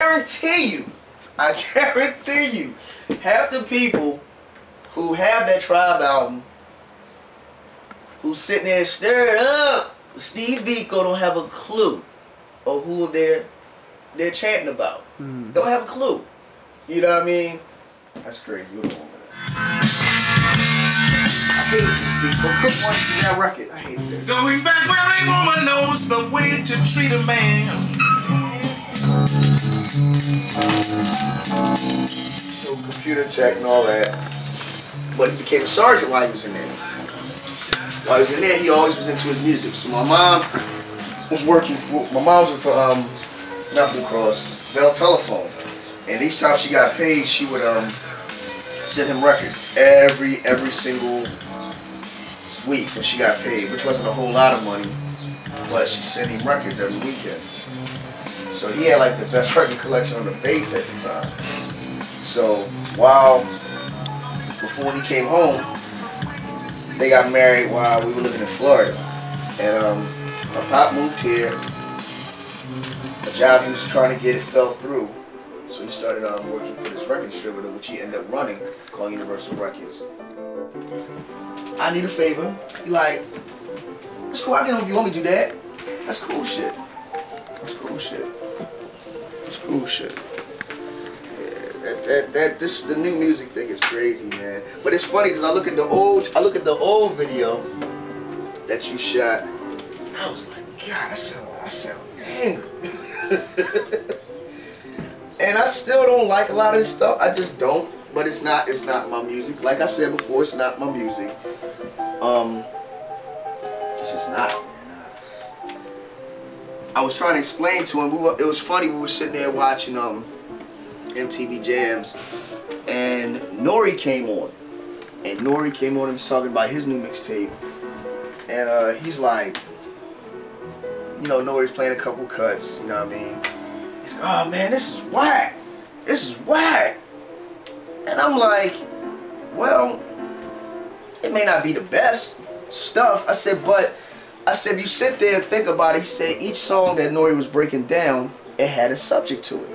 I guarantee you, half the people who have that Tribe album, who's sitting there stirred up, Steve Biko don't have a clue of who they're chanting about. Don't have a clue. You know what I mean? That's crazy. What I hate this beat. So Cook wanted to do that record. I hate that. Going back where a woman knows the way to treat a man. So computer tech and all that. But he became a sergeant while he was in there. While he was in there, he always was into his music. So my mom was working for, not Blue Cross, Bell Telephone. And each time she got paid, she would send him records every single week when she got paid, which wasn't a whole lot of money, but she sent him records every weekend. So he had like the best record collection on the bass at the time. So before he came home, they got married while we were living in Florida. And my pop moved here. A job he was trying to get, it fell through. So he started working for this record distributor, which he ended up running, called Universal Records. I need a favor. He like, it's cool, I'll get him if you want me to do that. That's cool shit. That's cool shit. That's cool shit. Yeah, the new music thing is crazy, man. But it's funny because I look at the old video that you shot. I was like, God, I sound angry. And I still don't like a lot of this stuff. I just don't. But it's not my music. Like I said before, it's not my music. It's just not. I was trying to explain to him. It was funny. We were sitting there watching MTV Jams, and Nori came on. And Nori came on and was talking about his new mixtape. And he's like, you know, Nori's playing a couple cuts. You know what I mean? He's like, oh man, this is whack. This is whack. And I'm like, well, it may not be the best stuff. I said, if you sit there and think about it, he said each song that Nori was breaking down, it had a subject to it.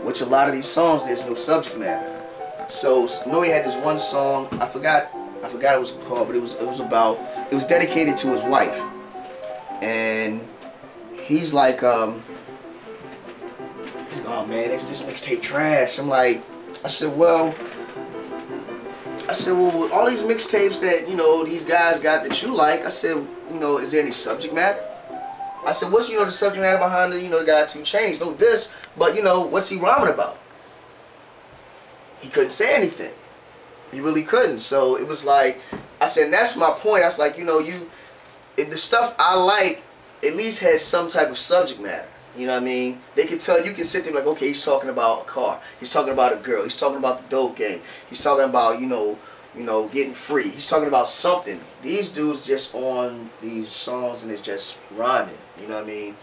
Which a lot of these songs, there's no subject matter. So Nori had this one song, I forgot what it was called, but it was dedicated to his wife. And he's like, oh man, this mixtape trash. I'm like, I said, well, all these mixtapes that, you know, these guys got that you like, I said, you know, is there any subject matter? I said, what's, you know, the subject matter behind the, you know, the guy 2 Chainz? No this, but, you know, what's he rhyming about? He couldn't say anything. He really couldn't. So it was like, I said, and that's my point. I was like, you know, the stuff I like at least has some type of subject matter. You know what I mean? They can tell, you can sit there like, okay, he's talking about a car. He's talking about a girl. He's talking about the dope game. He's talking about, you know, getting free. He's talking about something. These dudes just on these songs and it's just rhyming. You know what I mean?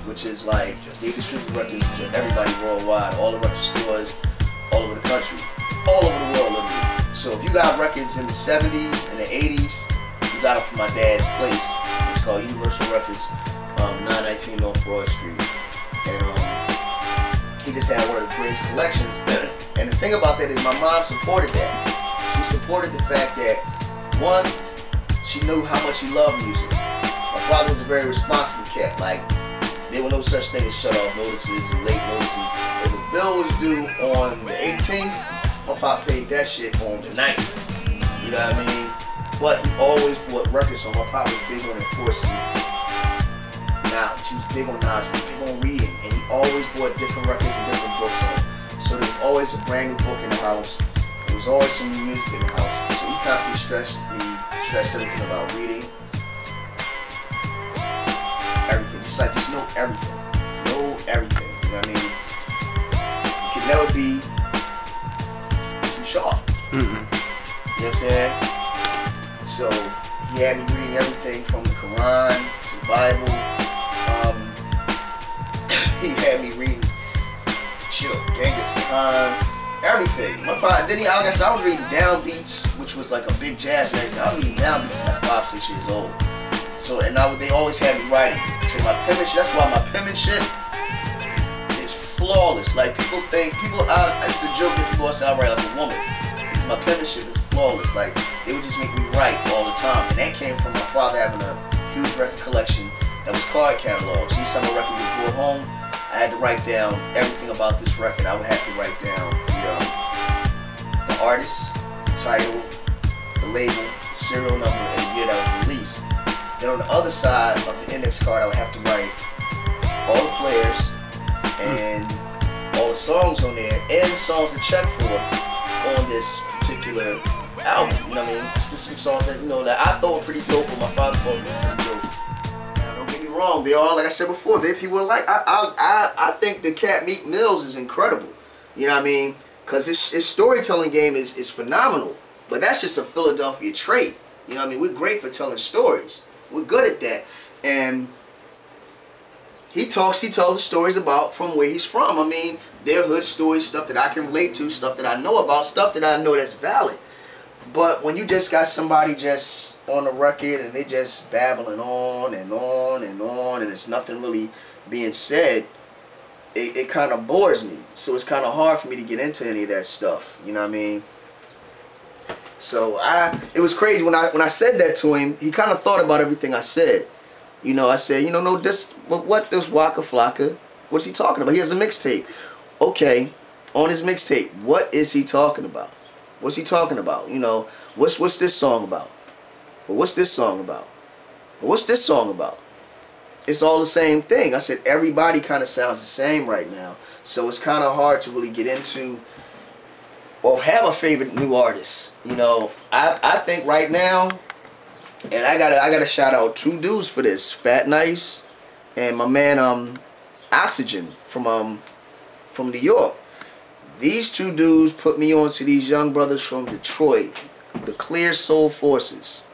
Which is like, they distribute records to everybody worldwide, all the record stores, all over the country, all over the world, literally. So if you got records in the 70s and the 80s, you got them from my dad's place. It's called Universal Records, 919 North Broad Street. And he just had one of the greatest collections. And the thing about that is my mom supported that. She supported the fact that, one, she knew how much he loved music. My father was a very responsible cat. Like, there were no such thing as shut-off notices and late notices. If a bill was due on the 18th, my pop paid that shit on the 9th. You know what I mean? but he always bought records. So my pop was big on enforcing knowledge. He was big on knowledge, he was big on reading, and he always bought different records and different books on. So there was always a brand new book in the house. There was always some new music in the house. So he constantly stressed everything about reading, everything. Just know everything. Know everything. You know what I mean? You can never be too sharp. You know what I'm saying? So he had me reading everything from the Quran to the Bible. He had me reading shit on Genghis Khan, everything. My father, then I guess I was reading downbeats, which was like a big jazz magazine. I was reading downbeats at like 5, 6 years old. So they always had me writing. So my penmanship, that's why my penmanship is flawless. Like it's a joke that people say I write like a woman. Because my penmanship is flawless. Like they would just make me write all the time, and that came from my father having a huge record collection that was card catalogs. Each time a record was brought home, I had to write down everything about this record. I would have to write down the artist, the title, the label, the serial number, and the year that was released. Then on the other side of the index card, I would have to write all the players and all the songs on there, and the songs to check for on this particular album. You know what I mean? Specific songs that that I thought were pretty dope, but my father thought were pretty dope. Don't get me wrong, they all, like I said before, people are like, I think the cat Meek Mills is incredible. You know what I mean? Because his storytelling game is phenomenal. But that's just a Philadelphia trait. You know what I mean? We're great for telling stories. We're good at that. And he tells the stories about from where he's from. I mean, their hood stories, stuff that I can relate to, stuff that I know about, stuff that I know that's valid. But when you just got somebody just on the record and they just babbling on and on and on and it's nothing really being said, it kind of bores me. So it's kind of hard for me to get into any of that stuff. You know what I mean? So it was crazy when I said that to him. He kind of thought about everything I said. I said, no, this what this Waka Flocka? What's he talking about? He has a mixtape. Okay, on his mixtape, what is he talking about? What's he talking about? What's this song about? But what's this song about? But what's this song about? It's all the same thing. I said everybody kind of sounds the same right now. So it's kind of hard to really get into or have a favorite new artist. I think right now, and I gotta shout out 2 dudes for this. Fat Nice and my man Oxygen from New York. These 2 dudes put me on to these young brothers from Detroit, the Clear Soul Forces.